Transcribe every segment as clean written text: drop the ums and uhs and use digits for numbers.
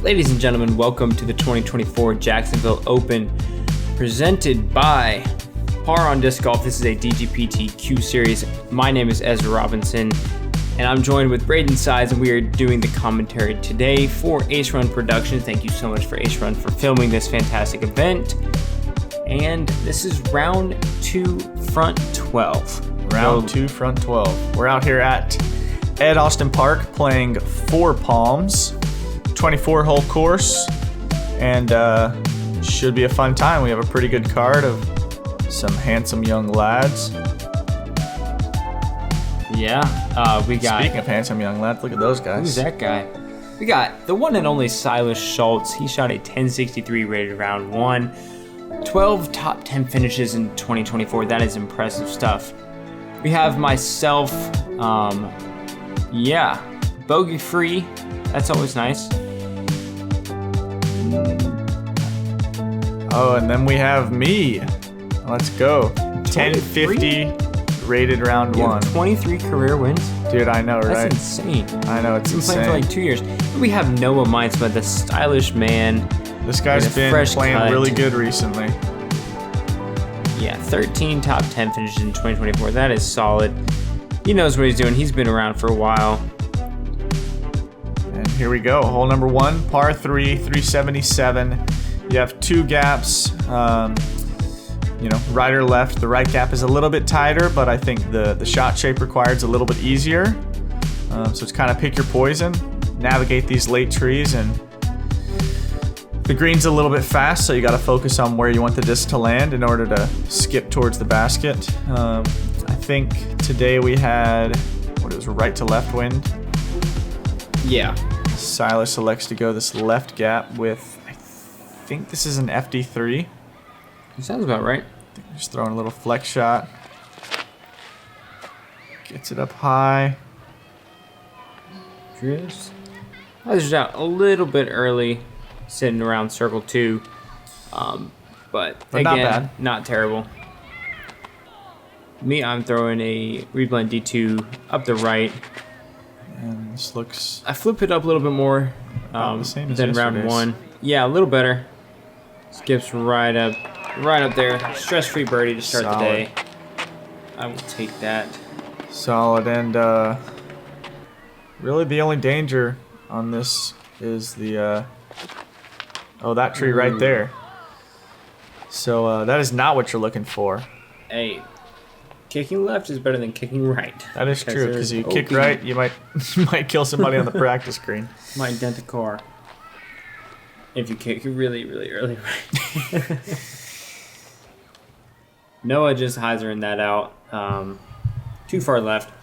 Ladies and gentlemen, welcome to the 2024 Jacksonville Open, presented by Par on Disc Golf. This is a DGPT Q Series. My name is Ezra Robinson, and I'm joined with Braeden Sides, and we are doing the commentary today for Run Productions. Thank you so much for Run for filming this fantastic event. And this is round 2, front 12. Round 2, front 12. We're out here at Ed Austin Park playing Four Palms, 24-hole course, and should be a fun time. We have a pretty good card of some handsome young lads. Yeah, we got... Speaking of handsome young lads, look at those guys. Who's that guy? We got the one and only Silas Schultz. He shot a 1063 rated round 1. 12 top 10 finishes in 2024. That is impressive stuff. We have myself, bogey free. That's always nice. Oh, and then we have me. Let's go. 1050 rated round 1. 23 career wins. Dude, I know, right? That's insane. I know, it's insane. Been playing for like 2 years. We have Noah Meintsma, the stylish man. This guy's been playing really good recently. Yeah, 13 top 10 finishes in 2024. That is solid. He knows what he's doing. He's been around for a while. And here we go. Hole number 1, par 3, 377. You have 2 gaps, right or left. The right gap is a little bit tighter, but I think the shot shape required is a little bit easier. So it's kind of pick your poison, navigate these late trees, and the green's a little bit fast, so you got to focus on where you want the disc to land in order to skip towards the basket. I think today we had, right to left wind? Yeah. Silas elects to go this left gap with, I think this is an FD3. Sounds about right. Just throwing a little flex shot. Gets it up high. I was out a little bit early, sitting around circle 2. But again, not bad. Not terrible. Me, I'm throwing a reblend D2 up the right. And this looks... I flip it up a little bit more the same as than round 1. Yeah, a little better. Skips right up there. Stress-free birdie to start the day. I will take that. Solid. And really the only danger on this is the... that tree right there. So that is not what you're looking for. Hey, kicking left is better than kicking right. That is true, because you kick right, you might kill somebody on the practice green. Might dent a car. If you kick really, really early right. Noah just hyzering that out. Too far left.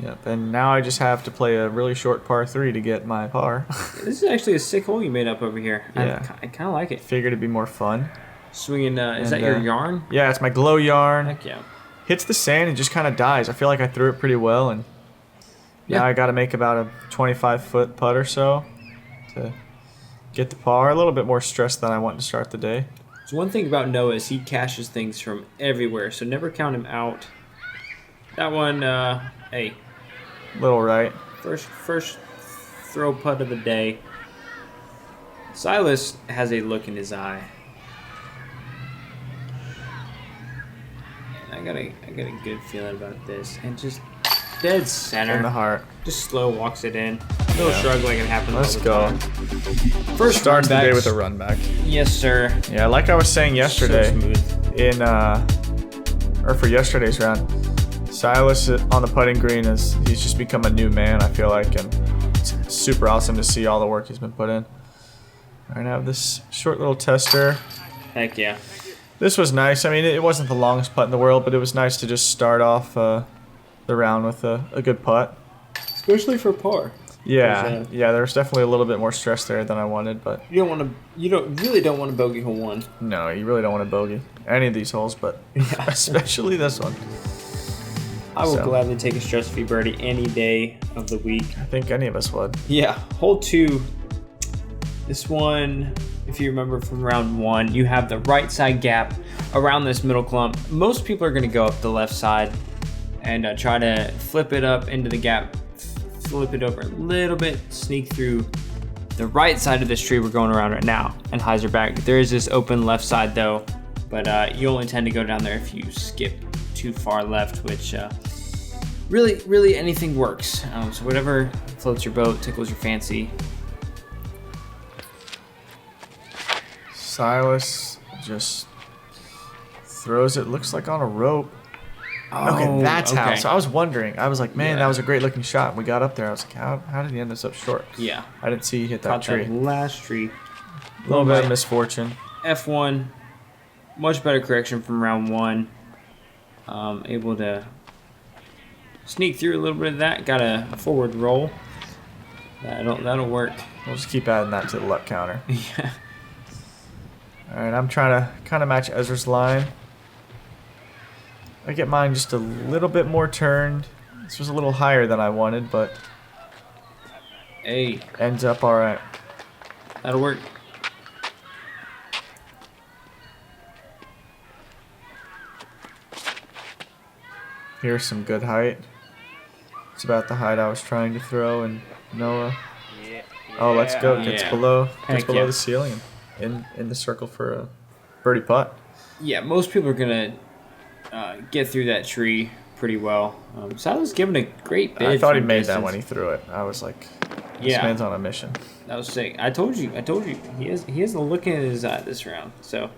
Yep, and now I just have to play a really short par 3 to get my par. This is actually a sick hole you made up over here. Yeah. I kind of like it. Figured it'd be more fun. Swinging, is that your yarn? Yeah, it's my glow yarn. Heck yeah. Hits the sand and just kind of dies. I feel like I threw it pretty well, and now I got to make about a 25-foot putt or so to get the par. A little bit more stress than I want to start the day. So one thing about Noah is he caches things from everywhere, so never count him out. That one, hey. Little right. First throw putt of the day. Silas has a look in his eye. And I got a good feeling about this. And just dead center. In the heart. Just slow walks it in. A little shrug like it happens Let's all the go. time. First starts the day with a run back. Yes, sir. Yeah, like I was saying yesterday, So smooth. For yesterday's round, Silas on the putting green he's just become a new man, I feel like, and it's super awesome to see all the work he's been put in. All right, I have this short little tester. Heck yeah. This was nice. I mean, it wasn't the longest putt in the world, but it was nice to just start off the round with a good putt. Especially for par. Yeah, there was definitely a little bit more stress there than I wanted, but you really don't want to bogey hole 1. No, you really don't want to bogey any of these holes, but especially this one. I will gladly take a stress-free birdie any day of the week. I think any of us would. Yeah, hole 2. This one, if you remember from round 1, you have the right side gap around this middle clump. Most people are going to go up the left side and try to flip it up into the gap, flip it over a little bit, sneak through the right side of this tree we're going around right now and hyzer back. There is this open left side though, but you only tend to go down there if you skip too far left, which really anything works. So whatever floats your boat, tickles your fancy. Silas just throws it, looks like on a rope. Oh, Okay, that's how. okay. So I was wondering. I was like, man, Yeah. that was a great looking shot. We got up there. I was like, how did he end us up short? Yeah. I didn't see he hit that Caught tree. that last tree. A little bit of misfortune. F1, much better correction from round 1. Able to sneak through a little bit of that. Got a forward roll. That'll work. We'll just keep adding that to the luck counter. Yeah. All right, I'm trying to kind of match Ezra's line. I get mine just a little bit more turned. This was a little higher than I wanted, but Hey, ends up all right. that'll work. Here's some good height. It's about the height I was trying to throw, and Noah. Oh, let's go. Gets Yeah. below Heck yeah. the ceiling, in the circle for a birdie putt. Yeah, most people are gonna get through that tree pretty well. Silas giving a great bid. I thought he from made distance. that when he threw it. I was like, this Yeah. man's on a mission. That was sick. I told you. He has the look in his eye this round. So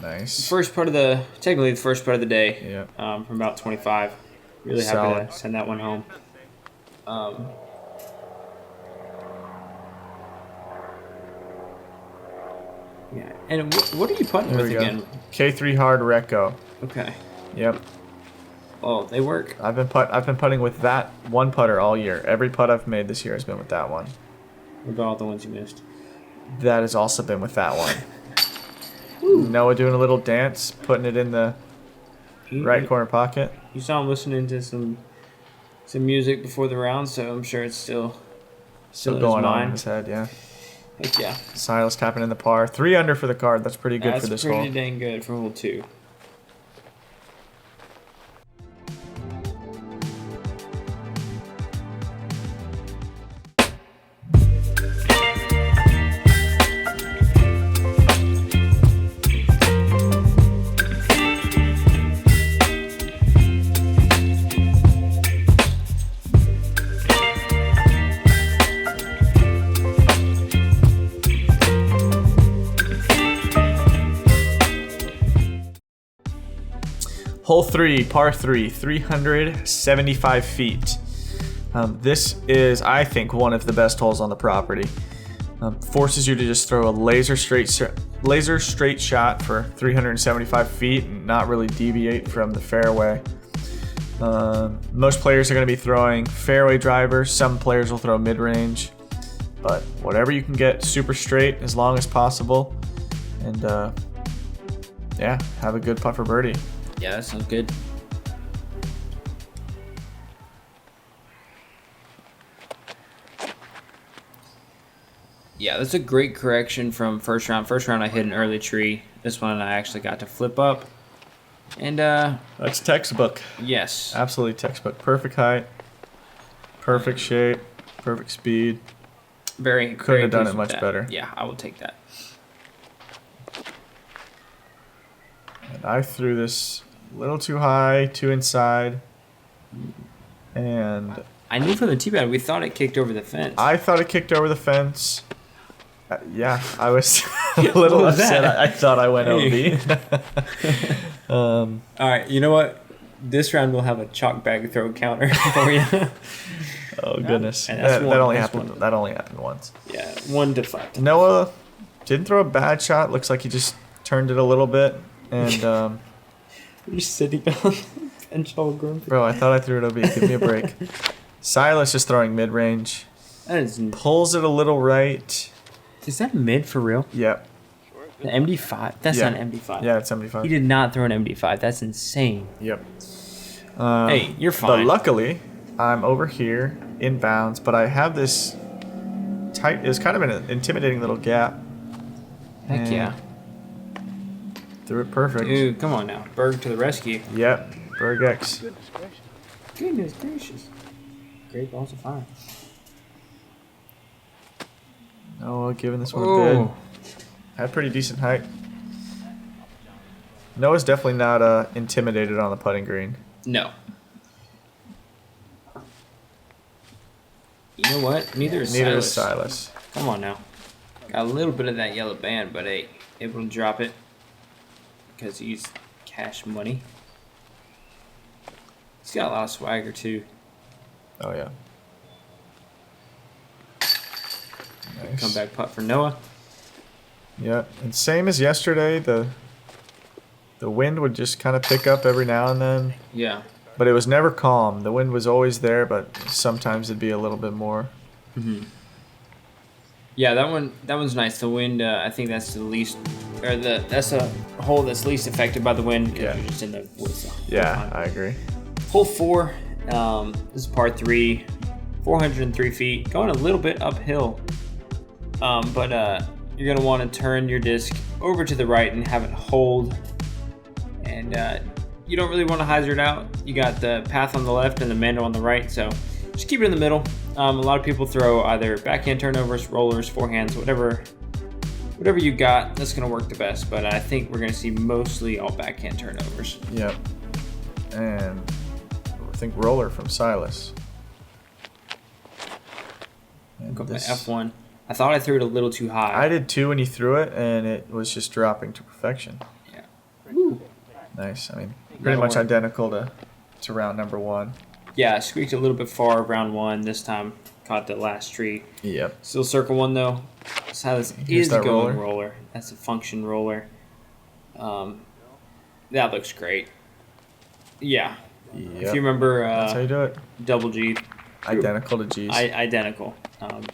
Nice. technically the first putt of the day. Yeah. From about 25. Really happy Solid. to send that one home. Yeah. And what are you putting There with we go. again? K3 hard Reko. Okay. Yep. Oh, they work. I've been putting with that one putter all year. Every putt I've made this year has been with that one. What about all the ones you missed? That has also been with that one. Noah doing a little dance, putting it in the right corner pocket. You saw him listening to some music before the round, so I'm sure it's still Still in his going on in mind. his head, yeah. Heck yeah. Silas tapping in the par. 3 under for the card. That's pretty good That's for this pretty hole. dang good for hole 2. Hole 3, par 3, 375 feet. This is, I think, one of the best holes on the property. Forces you to just throw a laser straight shot for 375 feet and not really deviate from the fairway. Most players are going to be throwing fairway drivers. Some players will throw mid-range, but whatever you can get super straight as long as possible. And yeah, have a good putt for birdie. Yeah, that sounds good. Yeah, that's a great correction from first round. First round I hit an early tree. This one I actually got to flip up. And That's textbook. yes. Absolutely textbook. Perfect height, perfect shape, perfect speed. Very Couldn't have done pleased it with much that. better. Yeah, I will take that. And I threw this a little too high, too inside, and I knew from the tee pad we thought it kicked over the fence. I thought it kicked over the fence. Yeah, I was a little What was upset. that? I thought I went Hey. OB. All right, you know what? This round we'll have a chalk bag throw counter for you. Oh goodness, And that's that one- only that's happened. one. That only happened once. Yeah, 1 to 5. Noah didn't throw a bad shot. Looks like he just turned it a little bit. And You're sitting on the bench all grumpy. bro, I thought I threw it OB. Give me a break. Silas is throwing mid range. That is Pulls it a little right. that mid for real? Yep. The MD5? That's Yeah. not an MD5. Yeah, it's 75. He did not throw an MD5. That's insane. Yep. Hey, you're But fine. luckily, I'm over here in bounds, but I have this tight. It's kind of an intimidating little gap. Heck and yeah. Threw it perfect. Dude, come on now. Berg to the rescue. Yep. Berg X. Goodness gracious. Great balls of fire. Noah giving this one a bid. Had pretty decent height. Noah's definitely not intimidated on the putting green. No. You know what? Neither is Silas. Come on now. Got a little bit of that yellow band, but hey, able to drop it because he's cash money. He's got a lot of swagger too. Oh yeah. Nice. Comeback putt for Noah. Yeah, and same as yesterday, the wind would just kind of pick up every now and then. Yeah. But it was never calm. The wind was always there, but sometimes it'd be a little bit more. Mm-hmm. Yeah, that one's nice. The wind, I think that's the least, or that's a hole that's least affected by the wind because you're just in the woods. Yeah, I agree. Hole 4, this is par 3, 403 feet, going a little bit uphill. But you're gonna want to turn your disc over to the right and have it hold. And you don't really want to hyzer it out. You got the path on the left and the mando on the right, so just keep it in the middle. A lot of people throw either backhand turnovers, rollers, forehands, whatever you got. That's gonna work the best. But I think we're gonna see mostly all backhand turnovers. Yep. And I think roller from Silas. And go this... F1. I thought I threw it a little too high. I did too when you threw it, and it was just dropping to perfection. Yeah. Woo. Nice. I mean, pretty much identical to round number 1. Yeah, I squeaked a little bit far round 1. This time caught the last tree. Yep. Still circle 1 though. Silas is going roller. That's a function roller. That looks great. Yeah. Yep. If you remember, that's how you do it. Double G. Identical to G's. Identical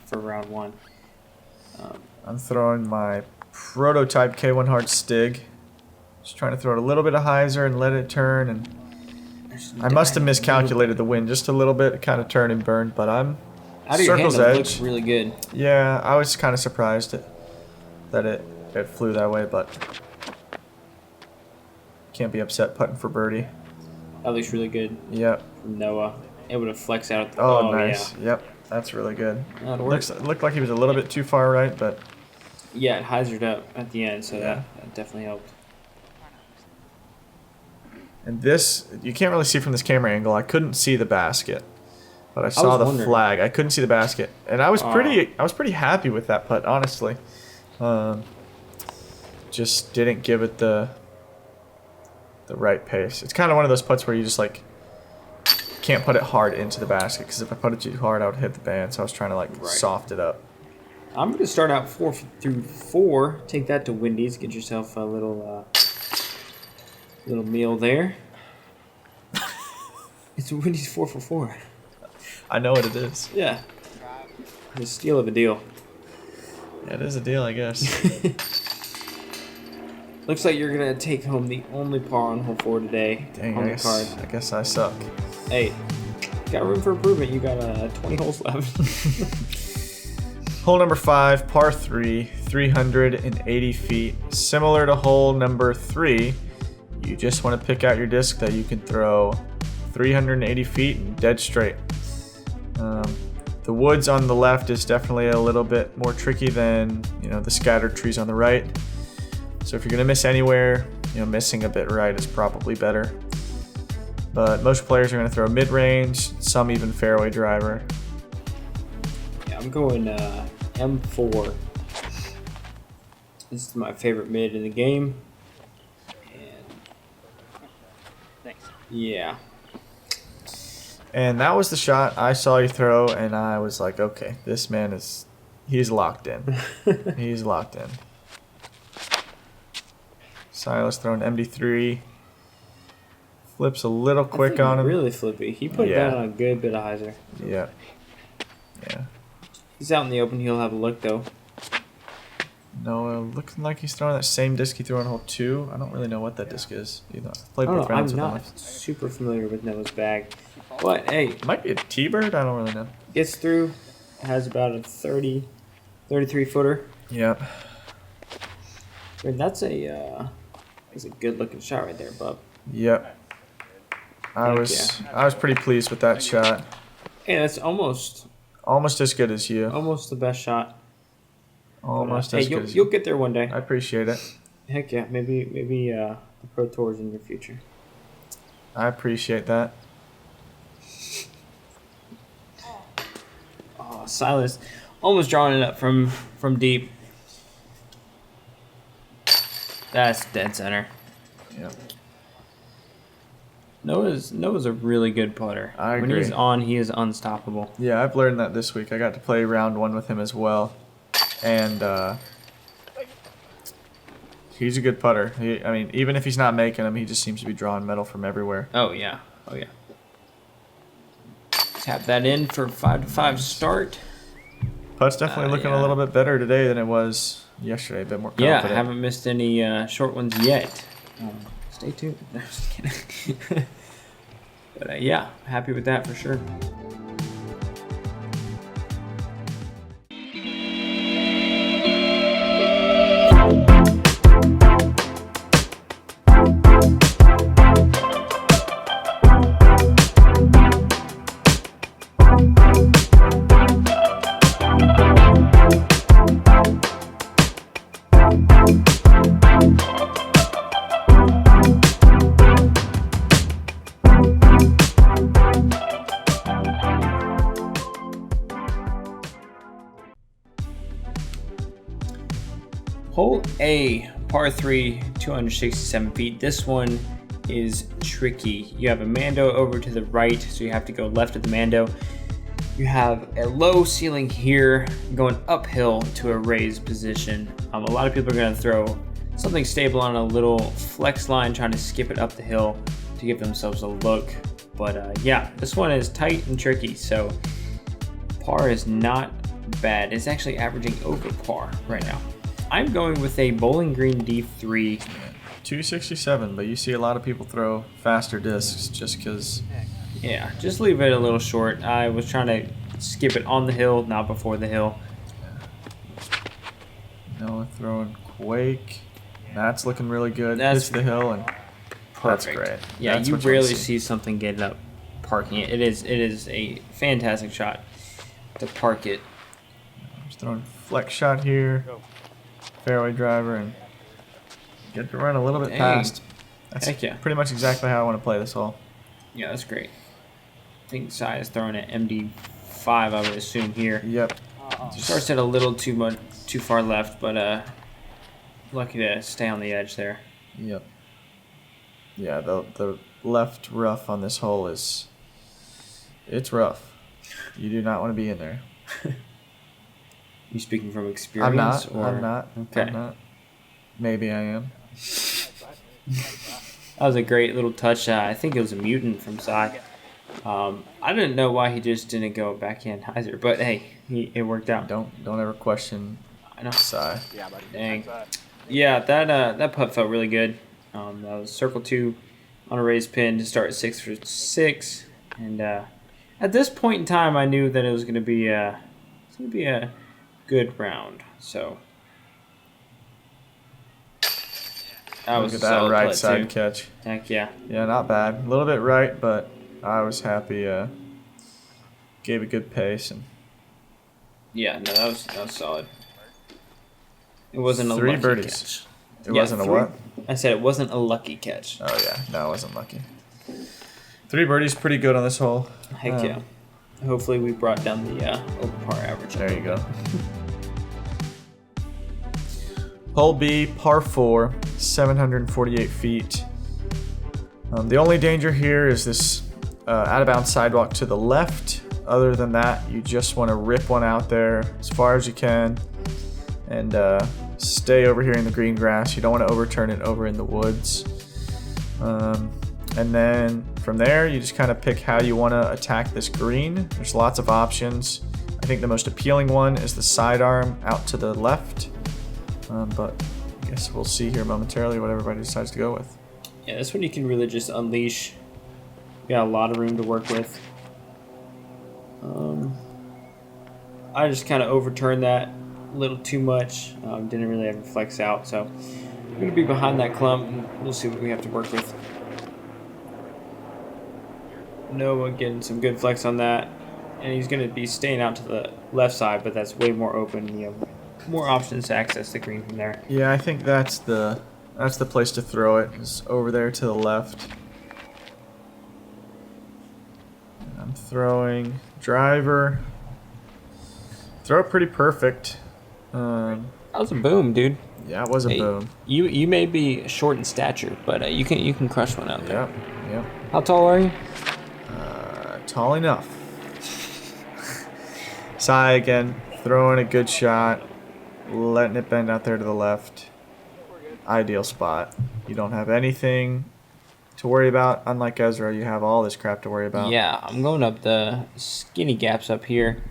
for round 1. I'm throwing my prototype K1 Hard Stig. Just trying to throw it a little bit of hyzer and let it turn. And I must have miscalculated the wind just a little bit. It kind of turned and burned, but I'm out of circle's your hand, edge. Looks really good. Yeah, I was kind of surprised that it flew that way, but can't be upset putting for birdie. That looks really good. Yep. From Noah, able to flex out. Oh, nice. Yeah. Yep, that's really good. Looked like he was a little bit too far right, but yeah, it hyzered up at the end, so that definitely helped. And this, you can't really see from this camera angle. I couldn't see the basket, but I saw the flag. I couldn't see the basket, and I was pretty happy with that putt, honestly. Just didn't give it the right pace. It's kind of one of those putts where you just like can't put it hard into the basket, because if I put it too hard, I would hit the band. So I was trying to soft it up. I'm going to start out 4 through 4. Take that to Wendy's. Get yourself a little meal there. It's a Wendy's 4 for 4. I know what it is. Yeah. It's a steal of a deal. Yeah, it is a deal, I guess. Looks like you're going to take home the only par on hole 4 today. Dang, on the card. I guess I suck. Hey, got room for improvement. You got 20 holes left. Hole number 5, par 3, 380 feet. Similar to hole number 3, you just want to pick out your disc that you can throw 380 feet and dead straight. The woods on the left is definitely a little bit more tricky than the scattered trees on the right. So if you're gonna miss anywhere, missing a bit right is probably better. But most players are gonna throw mid-range, some even fairway driver. Yeah, I'm going M4. This is my favorite mid in the game. Yeah. And that was the shot I saw you throw, and I was like, okay, this man he's locked in. He's locked in. Silas throwing MD3. Flips a little quick on him. Really flippy. He put down on a good bit of hyzer. Yeah. Yeah. He's out in the open. He'll have a look, though. No, looking like he's throwing that same disc he threw on hole 2. I don't really know what that disc is. Played both rounds with him. I'm not super familiar with Noah's bag. But, hey. It might be a T-bird. I don't really know. Gets through. Has about a 33-footer. Yep. And that's a good-looking shot right there, bub. Yep. I was pretty pleased with that shot. Hey, that's almost as good as you. almost the best shot. Almost Hey, as good as you'll you. get there one day. I appreciate it. Heck yeah, maybe the Pro Tours in your future. I appreciate that. Oh, Silas, almost drawing it up from deep. That's dead center. Yep. Noah's a really good putter. I agree. When he's on, he is unstoppable. Yeah, I've learned that this week. I got to play round 1 with him as well, and he's a good putter. I mean, even if he's not making them, he just seems to be drawing metal from everywhere. Oh yeah. Tap that in for 5-5 start. Put's definitely looking a little bit better today than it was yesterday. A bit more confident. Yeah, I haven't missed any short ones yet. Stay tuned. No, just kidding. But yeah, happy with that for sure. Hole A, par 3, 267 feet. This one is tricky. You have a Mando over to the right, so you have to go left of the Mando. You have a low ceiling here, going uphill to a raised position. A lot of people are going to throw something stable on a little flex line, trying to skip it up the hill to give themselves a look. But yeah, this one is tight and tricky, so par is not bad. It's actually averaging over par right now. I'm going with a Bowling Green D3. 267, but you see a lot of people throw faster discs just because. Yeah, just leave it a little short. I was trying to skip it on the hill, not before the hill. Noah throwing Quake. That's looking really good. That's Hits the hill, and perfect. That's great. Yeah, That's you what you wanna rarely see. see something get up parking it. It is a fantastic shot to park it. Just throwing flex shot here. Fairway driver, and get to run a little bit Dang. past. That's Heck yeah. pretty much exactly how I want to play this hole. Yeah, that's great. I think Sai is throwing an MD5, I would assume here. Yep. Starts at a little too far left, but lucky to stay on the edge there. Yep. Yeah, the left rough on this hole it's rough. You do not want to be in there. You speaking from experience? I'm not. Okay. I'm not. Maybe I am. That was a great little touch. I think it was a mutant from Sai. I didn't know why he just didn't go backhand hyzer, but hey, it worked out. Don't ever question I know. Sai. Dang. Yeah, that putt felt really good. That was circle 2 on a raised pin to start 6 for 6, and at this point in time, I knew that it was going to be a good round. So that was Look a at that solid right putt, side too. catch. Heck yeah. Yeah, not bad. A little bit right, but I was happy. Gave a good pace, and Yeah, no, that was solid. It wasn't a 3 lucky birdies. catch. It Yeah, wasn't a 3. what? I said it wasn't a lucky catch. Oh yeah, no, I wasn't lucky. 3 birdies, pretty good on this hole. Heck yeah. Hopefully we brought down the over par average. There you go. Hole B, par 4, 748 feet. The only danger here is this out-of-bounds sidewalk to the left. Other than that, you just want to rip one out there as far as you can and stay over here in the green grass. You don't want to overturn it over in the woods. And then from there, you just kind of pick how you want to attack this green. There's lots of options. I think the most appealing one is the sidearm out to the left. But I guess we'll see here momentarily what everybody decides to go with. Yeah, this one you can really just unleash. You got a lot of room to work with. I just kind of overturned that a little too much. Didn't really ever flex out, so we're going to be behind that clump, and we'll see what we have to work with. Noah getting some good flex on that, and he's going to be staying out to the left side, but that's way more open. You have more options to access the green from there. Yeah, I think that's the place to throw it, is over there to the left. And I'm throwing driver. Throw it pretty perfect. That was a boom, dude. Yeah, it was a boom. You may be short in stature, but you can crush one out there. Yep. How tall are you? Tall enough. Sai again, throwing a good shot, letting it bend out there to the left. Ideal spot. You don't have anything to worry about. Unlike Ezra, you have all this crap to worry about. Yeah, I'm going up the skinny gaps up here.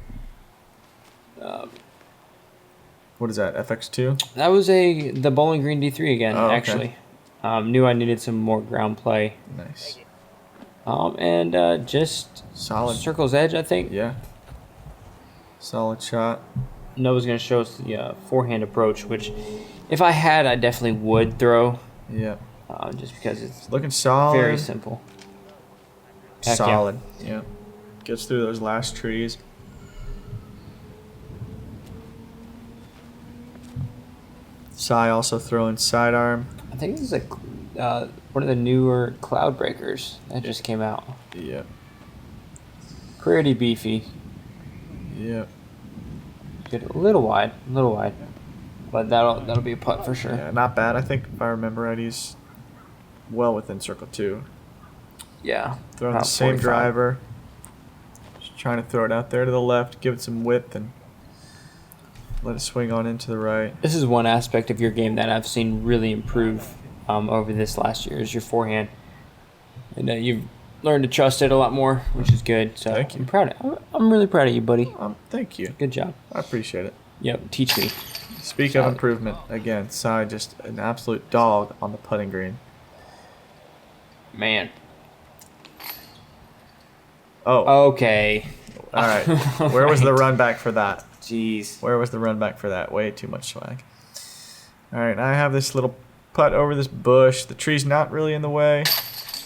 What is that, FX2? That was the Bowling Green D3 again, okay. actually. Knew I needed some more ground play. Nice. And just Solid. circle's edge, I think. Yeah. Solid shot. Noah's going to show us the forehand approach, which if I had, I definitely would throw. Yeah. Just because it's looking solid. very simple. Heck solid. Yeah. Gets through those last trees. Sai also throwing sidearm. I think this is one of the newer cloud breakers that just came out. Yeah. Pretty beefy. Yeah. Get a little wide, but that'll be a putt for sure. Yeah, not bad. I think if I remember right, he's well within circle 2. Yeah. Throwing the same 45. driver. Just trying to throw it out there to the left, give it some width, and let it swing on into the right. This is one aspect of your game that I've seen really improve over this last year is your forehand, and you've learned to trust it a lot more, which is good. So Thank you. I'm proud. I'm really proud of you, buddy. Thank you. Good job. I appreciate it. Yep. Teach me. Speak of improvement, again, Sai just an absolute dog on the putting green. Man. Oh. Okay. All right. Where was the run back for that? Jeez. Where was the run back for that? Way too much swag. All right. I have this little putt over this bush. The tree's not really in the way.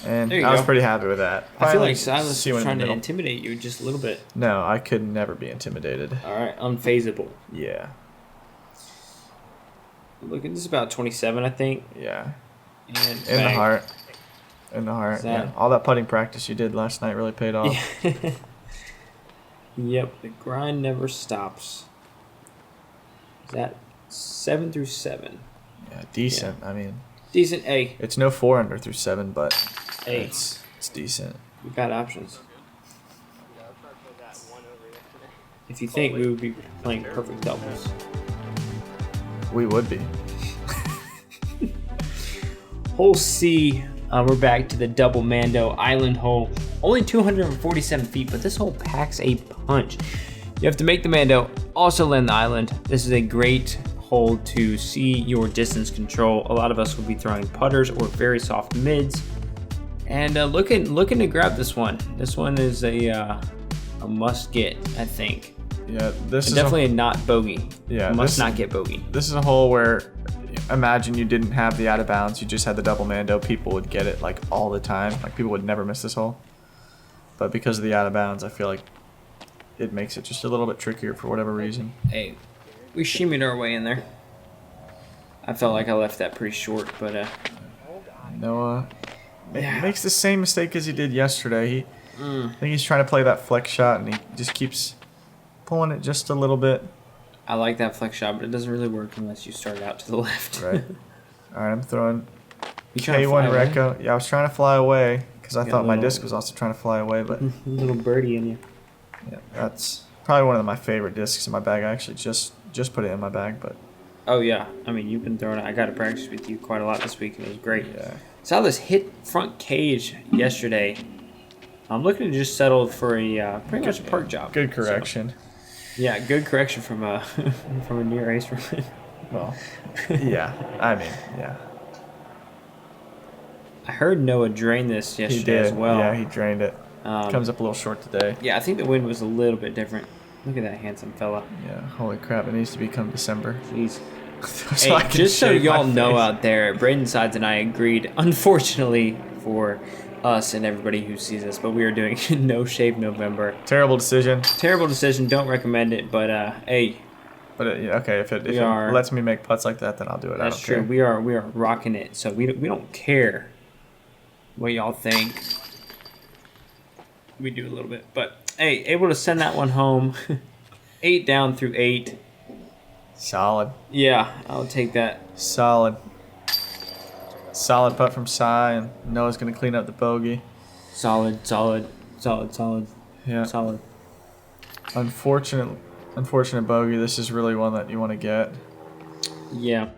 And I was pretty happy with that. I feel Finally, like Silas see one was in the trying to middle. intimidate you just a little bit. No, I could never be intimidated. All right. Unfazable. Yeah. Look, this is about 27, I think. Yeah. And In the bang. heart. In the heart. Yeah. All that putting practice you did last night really paid off. Yep, the grind never stops. Is that 7 through 7? Yeah, decent. Yeah. I mean, decent A. It's no 4 under through 7, but A. It's decent. We got options. If you think we would be playing perfect doubles, we would be. Hole C. We're back to the double Mando Island hole. Only 247 feet, but this hole packs a punch. You have to make the Mando, also land the island. This is a great hole to see your distance control. A lot of us will be throwing putters or very soft mids. And looking to grab this one. This one is a must get, I think. Yeah, this is definitely a not bogey. Yeah, must not get bogey. This is a hole where, imagine you didn't have the out of bounds, you just had the double Mando, people would get it like all the time. Like people would never miss this hole. But because of the out of bounds, I feel like it makes it just a little bit trickier for whatever reason. Hey, we shimmied our way in there. I felt like I left that pretty short, but Noah makes the same mistake as he did yesterday. I think he's trying to play that flex shot, and he just keeps pulling it just a little bit. I like that flex shot, but it doesn't really work unless you start out to the left. Right. All right, I'm throwing K1 Reko. Yeah, I was trying to fly away because I thought my disc was also trying to fly away, but a little birdie in you. Yeah, that's probably one of my favorite discs in my bag. I actually just put it in my bag, but oh yeah, I mean you've been throwing it. I got to practice with you quite a lot this week, and it was great. Yeah. Silas hit front cage yesterday. I'm looking to just settle for a pretty much a park job. Good correction. So, yeah, good correction from a from a near ace. Well, yeah. I mean, yeah. I heard Noah drain this yesterday He did. as well. Yeah, he drained it. Comes up a little short today. Yeah, I think the wind was a little bit different. Look at that handsome fella. Yeah, holy crap, it needs to become December. Jeez. So hey, just so y'all know out there, Braeden Sides and I agreed, unfortunately, for us and everybody who sees us, but we are doing No Shave November. Terrible decision. Terrible decision. Don't recommend it, but hey. But okay, if it lets me make putts like that, then I'll do it. That's true. We are rocking it, so we don't care what y'all think. We do a little bit, but hey, able to send that one home. 8 down through 8. Solid. Yeah, I'll take that. Solid. Solid putt from Cy, and Noah's gonna clean up the bogey. Solid. Yeah. Solid. Unfortunate bogey. This is really one that you want to get. Yeah.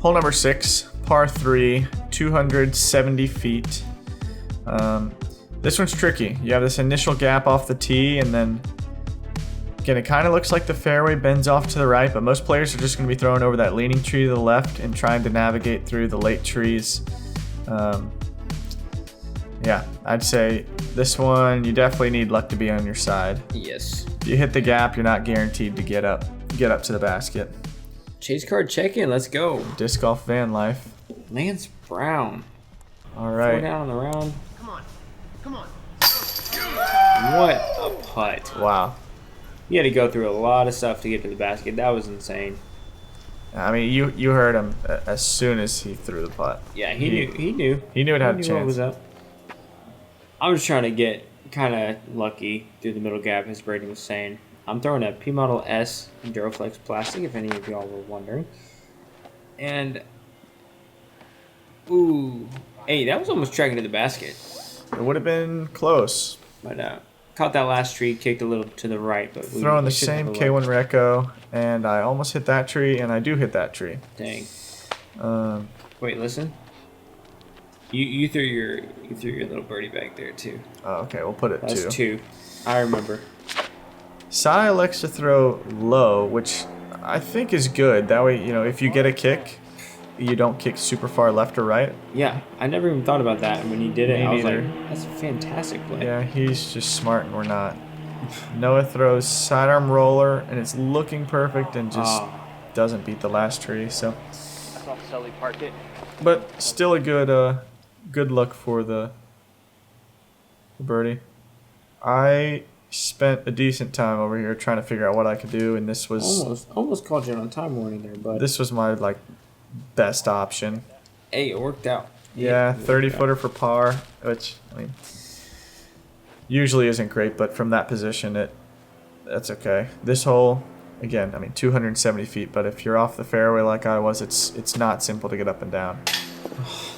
Hole number 6, par 3, 270 feet. This one's tricky. You have this initial gap off the tee, and then again, it kind of looks like the fairway bends off to the right, but most players are just going to be throwing over that leaning tree to the left and trying to navigate through the late trees. Yeah, I'd say this one, you definitely need luck to be on your side. Yes. If you hit the gap, you're not guaranteed to get up to the basket. Chase card check-in. Let's go. Disc golf van life. Lance Brown. All right. 4 down on the round. Come on. What a putt. Wow. He had to go through a lot of stuff to get to the basket. That was insane. I mean, you heard him as soon as he threw the putt. Yeah, he knew. He knew it had a chance. What was up. I was trying to get kind of lucky through the middle gap, as Braeden was saying. I'm throwing a P Model S Duraflex plastic, if any of y'all were wondering. And, ooh, hey, that was almost tracking to the basket. It would have been close. But caught that last tree, kicked a little to the right. But throwing the same K1 Reko, and I almost hit that tree, and I do hit that tree. Dang. Wait, listen. You threw your little birdie back there too. Oh, okay, we'll put it That's 2. 2. I remember. Sai likes to throw low, which I think is good. That way, if you get a kick, you don't kick super far left or right. Yeah, I never even thought about that. And when you did it, Me I was neither. like, that's a fantastic play. Yeah, he's just smart and we're not. Noah throws sidearm roller, and it's looking perfect and just doesn't beat the last tree. So, but still a good look for the birdie. I spent a decent time over here trying to figure out what I could do, and this was almost called you on time warning there, but this was my best option. hey, it worked out. Yeah, 30-footer for par, which usually isn't great, but from that position, that's okay. This hole, again, 270 feet, but if you're off the fairway like I was, it's not simple to get up and down.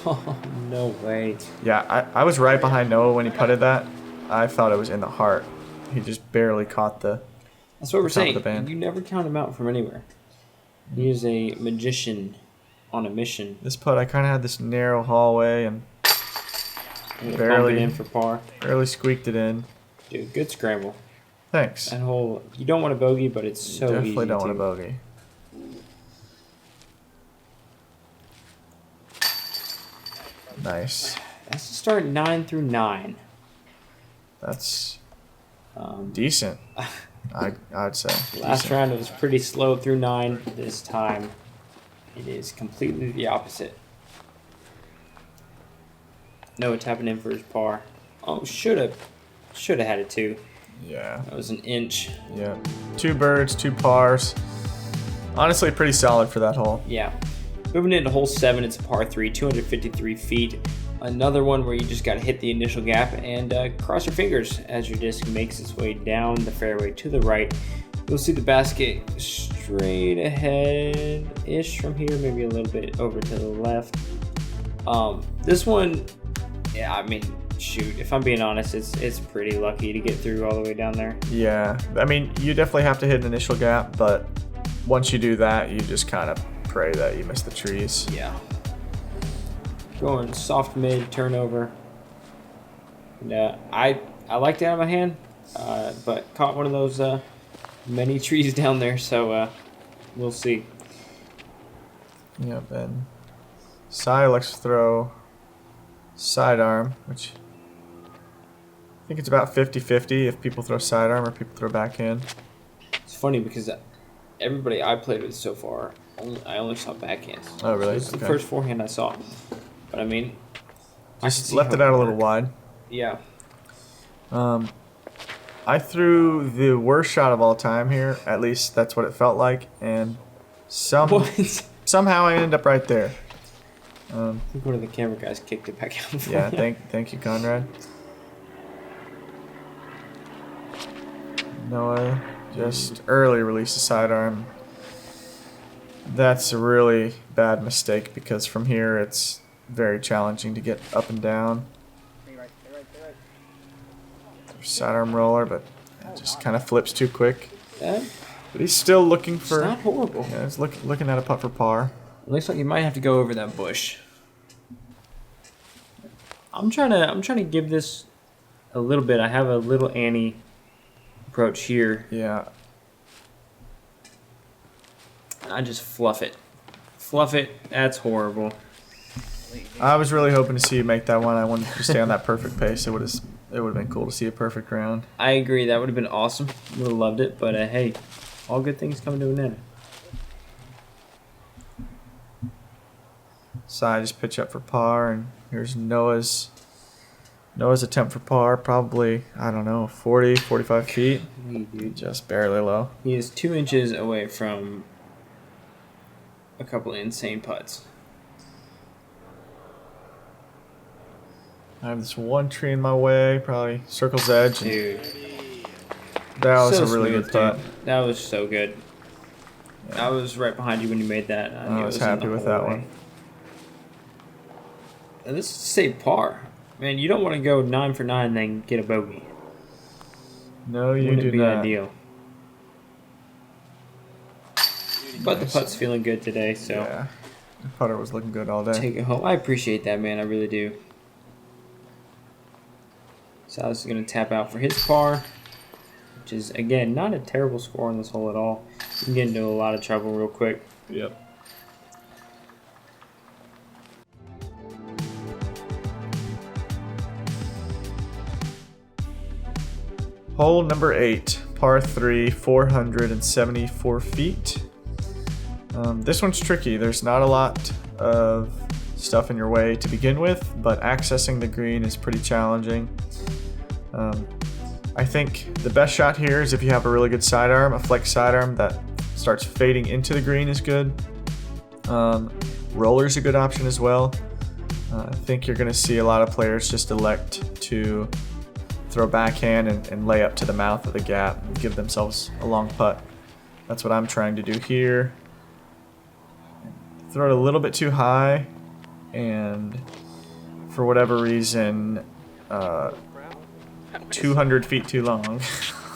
Oh, no way. Yeah, I was right behind Noah when he putted that. I thought it was in the heart. He just barely caught the. That's what we're top of saying. the band. You never count him out from anywhere. He is a magician on a mission. This putt, I kind of had this narrow hallway and barely Bumping in for par. barely squeaked it in. Dude, good scramble. Thanks. That hole, you don't want a bogey, but it's so easy. Definitely don't want a bogey. Nice. That's to start 9 through 9. That's decent. I'd say. Last Decent. round it was pretty slow through 9. This time it is completely the opposite. No, tapping in for his par. Oh, should have had a 2. Yeah. That was an inch. Yeah. 2 birds, 2 pars. Honestly, pretty solid for that hole. Yeah. Moving into hole 7, it's a par 3, 253 feet. Another one where you just got to hit the initial gap and cross your fingers as your disc makes its way down the fairway to the right. You'll see the basket straight ahead-ish from here, maybe a little bit over to the left. This one, yeah, shoot, if I'm being honest, it's pretty lucky to get through all the way down there. Yeah. You definitely have to hit an initial gap, but once you do that, you just kind of pray that you miss the trees. Yeah. Going soft mid, turnover. And, I liked it out of my hand, but caught one of those many trees down there, so we'll see. Yep, and Si likes to throw sidearm, which I think it's about 50-50 if people throw sidearm or people throw backhand. It's funny because everybody I played with so far, I only saw backhands. Oh, really? So this is the first forehand I saw. But I mean, just left it out a little wide. Yeah. I threw the worst shot of all time here. At least that's what it felt like, and somehow I ended up right there. I think one of the camera guys kicked it back out. Yeah, thank you, Conrad. Noah just early released a sidearm. That's a really bad mistake because from here it's very challenging to get up and down. Sidearm roller, but it just kind of flips too quick. But he's still looking for. It's not horrible. Yeah, he's looking at a putt for par. It looks like you might have to go over that bush. I'm trying to give this a little bit. I have a little Annie approach here. Yeah. I just fluff it. Fluff it. That's horrible. I was really hoping to see you make that one. I wanted to stay on that perfect pace. It would have been cool to see a perfect round. I agree. That would have been awesome. Would have loved it. But hey, all good things come to an end. So I just pitch up for par, and here's Noah's attempt for par. Probably, I don't know, 40, 45 feet. Just barely low. He is 2 inches away from a couple of insane putts. I have this one tree in my way, probably circle's edge. Dude. That was So a really smooth, good putt. dude. That was so good. Yeah. I was right behind you when you made that. I was happy with that one. And this is to say par. Man, you don't want to go 9 for 9 and then get a bogey. No, you Wouldn't do be not. ideal. But the putt's feeling good today, so Yeah, the putter was looking good all day. take it home. I appreciate that, man. I really do. Silas is going to tap out for his par, which is, again, not a terrible score on this hole at all. You can get into a lot of trouble real quick. Yep. Hole number 8, par 3, 474 feet. This one's tricky. There's not a lot of stuff in your way to begin with, but accessing the green is pretty challenging. I think the best shot here is if you have a really good sidearm. A flex sidearm that starts fading into the green is good. Roller's a good option as well. I think you're going to see a lot of players just elect to throw backhand and lay up to the mouth of the gap and give themselves a long putt. That's what I'm trying to do here. Throw it a little bit too high, and for whatever reason, 200 feet too long.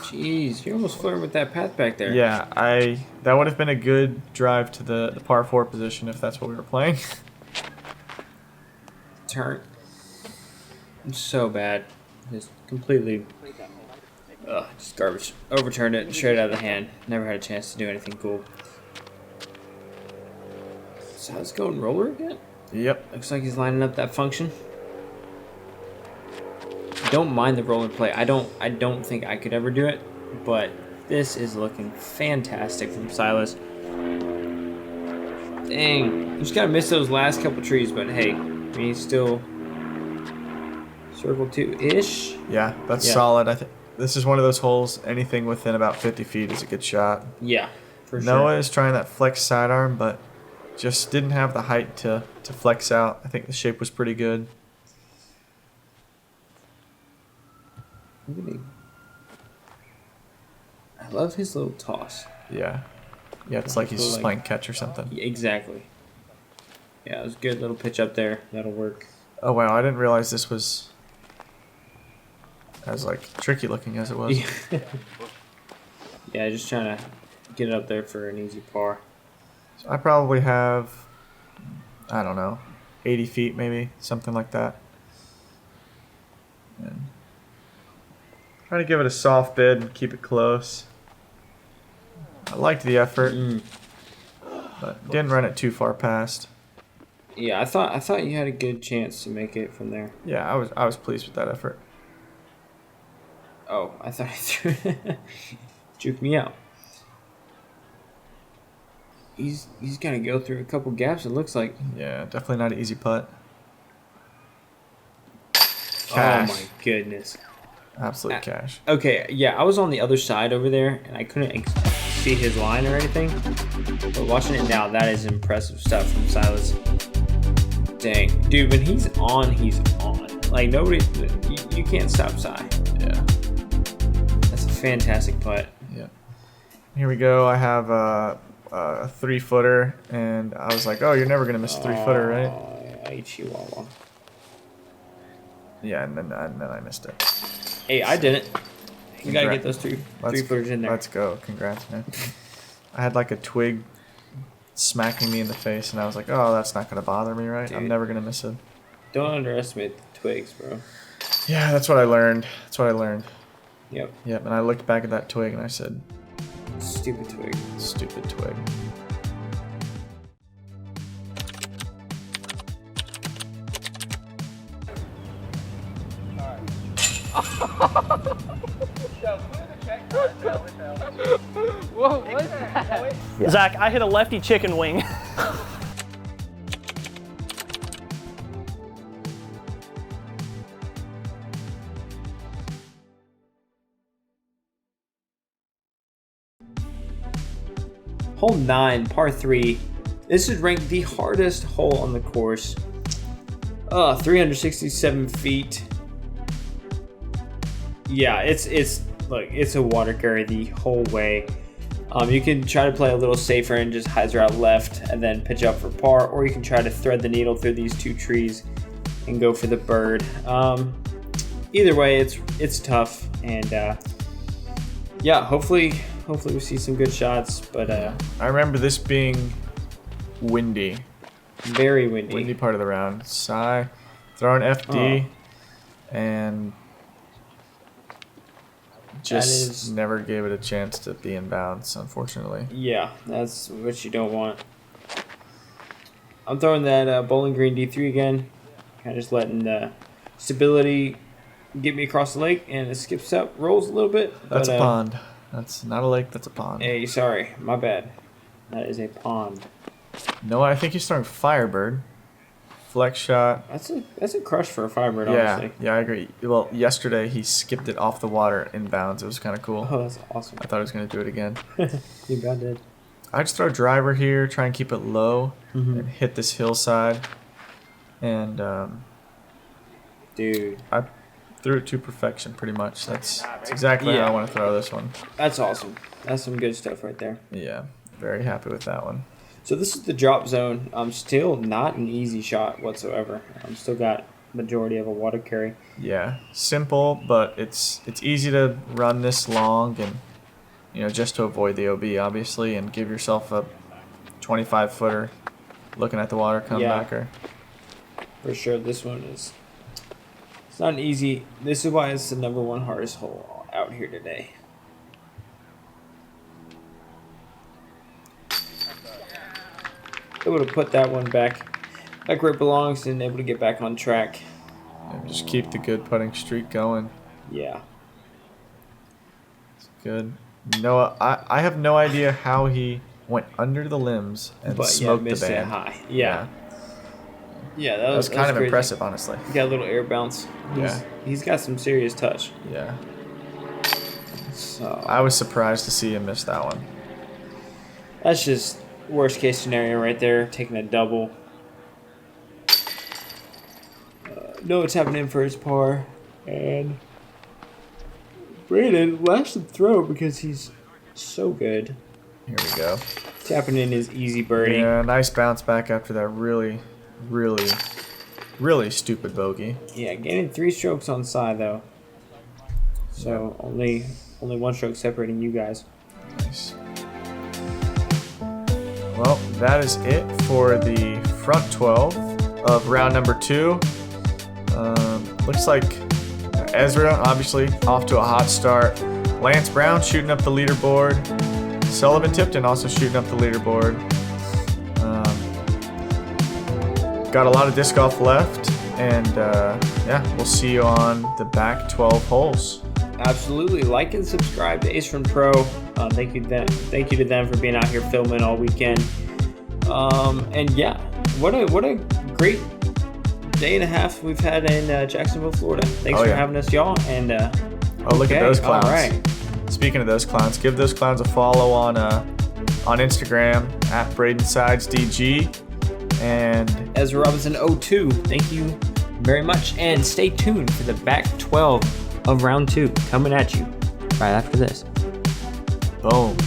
Jeez, you're almost flirting with that path back there. Yeah, that would have been a good drive to the par 4 position if that's what we were playing. Turn. It's so bad. Just completely just garbage. Overturned it straight out of the hand. Never had a chance to do anything cool. So let's go and roller again. Yep. Looks like he's lining up that function. Don't mind the roller play. I don't think I could ever do it, but this is looking fantastic from Silas. Dang. Just gotta miss those last couple trees, but hey, I mean, he's still circle 2-ish. Yeah, that's solid. I think this is one of those holes, anything within about 50 feet is a good shot. Yeah, for sure. Noah is trying that flex sidearm, but just didn't have the height to flex out. I think the shape was pretty good. I love his little toss. Yeah. Yeah, it's like he's just playing catch or something. Exactly. Yeah, it was a good little pitch up there. That'll work. Oh, wow. I didn't realize this was as, tricky looking as it was. Yeah, just trying to get it up there for an easy par. So I probably have, I don't know, 80 feet maybe, something like that. And Trying to give it a soft bid and keep it close. I liked the effort, but didn't run it too far past. Yeah, I thought you had a good chance to make it from there. Yeah, I was pleased with that effort. Oh, I thought he juked me out. He's gonna go through a couple gaps, it looks like. Yeah, definitely not an easy putt. Cash. Oh my goodness. Absolute cash. Okay, yeah, I was on the other side over there, and I couldn't see his line or anything. But watching it now, that is impressive stuff from Silas. Dang. Dude, when he's on, he's on. Like, nobody, you can't stop Si. Yeah. That's a fantastic putt. Yeah. Here we go. I have a 3-footer, and I was like, oh, you're never going to miss a 3-footer, right? I Chihuahua. Yeah, and then I missed it. Hey, I didn't. You got to get those 3-footers in there. Let's go. Congrats, man. I had like a twig smacking me in the face, and I was like, oh, that's not going to bother me, right? Dude, I'm never going to miss it. Don't underestimate the twigs, bro. Yeah, that's what I learned. Yep. Yep, and I looked back at that twig, and I said, Stupid twig. Stupid twig. Whoa, what is that? Zach, I hit a lefty chicken wing. Hole 9, par 3. This is ranked the hardest hole on the course. 367 feet. Yeah, it's a water carry the whole way. You can try to play a little safer and just hyzer out left and then pitch up for par, or you can try to thread the needle through these 2 trees and go for the bird. Either way, it's tough, and yeah, hopefully we see some good shots. But I remember this being windy. Very windy. Windy part of the round. Sigh, throwing FD, and just never gave it a chance to be in bounds, unfortunately. Yeah, that's what you don't want. I'm throwing that Bowling Green D3 again. Kind of just letting the stability get me across the lake, and it skips up, rolls a little bit. That's a pond. That's not a lake, that's a pond. Hey, sorry, my bad. That is a pond. No, I think he's throwing Firebird. Flex shot. That's a crush for a Firebird, honestly. Yeah, I agree. Well, yesterday he skipped it off the water inbounds. It was kind of cool. Oh, that's awesome. I thought he was going to do it again. You about did. I just throw a driver here, try and keep it low, and hit this hillside. And dude, I threw it to perfection, pretty much. That's exactly how I want to throw this one. That's awesome. That's some good stuff right there. Yeah, very happy with that one. So this is the drop zone. Still not an easy shot whatsoever. Still got majority of a water carry. Yeah, simple, but it's easy to run this long, and just to avoid the OB, obviously, and give yourself a 25-footer looking at the water comebacker. For sure, this one is. It's not an easy. This is why it's the #1 hardest hole out here today. Able to put that one back where it belongs, and able to get back on track. And just keep the good putting streak going. Yeah. It's good. Noah, I have no idea how he went under the limbs and smoked the band. It high. Yeah. Yeah, that was kind of crazy. impressive, honestly. He got a little air bounce. He's got some serious touch. Yeah. So I was surprised to see him miss that one. That's just worst case scenario right there, taking a double. Noah's tapping in for his par, and Braeden lets him throw because he's so good. Here we go. Tapping in his easy birdie. Yeah, nice bounce back after that really stupid bogey. Yeah, gaining 3 strokes on side though. So only 1 stroke separating you guys. Nice. Well, that is it for the front 12 of round number 2. Looks like Ezra, obviously, off to a hot start. Lance Brown shooting up the leaderboard. Sullivan Tipton also shooting up the leaderboard. Got a lot of disc golf left, and yeah, we'll see you on the back 12 holes. Absolutely. Like and subscribe to Ace Run Pro. Thank you to them for being out here filming all weekend. And yeah, what a great day and a half we've had in Jacksonville, Florida. Thanks for having us, y'all. And look at those clowns. All right. Speaking of those clowns, give those clowns a follow on Instagram at Braeden Sides DG and Ezra Robinson 02. Thank you very much, and stay tuned for the back 12 of round 2 coming at you right after this. boom.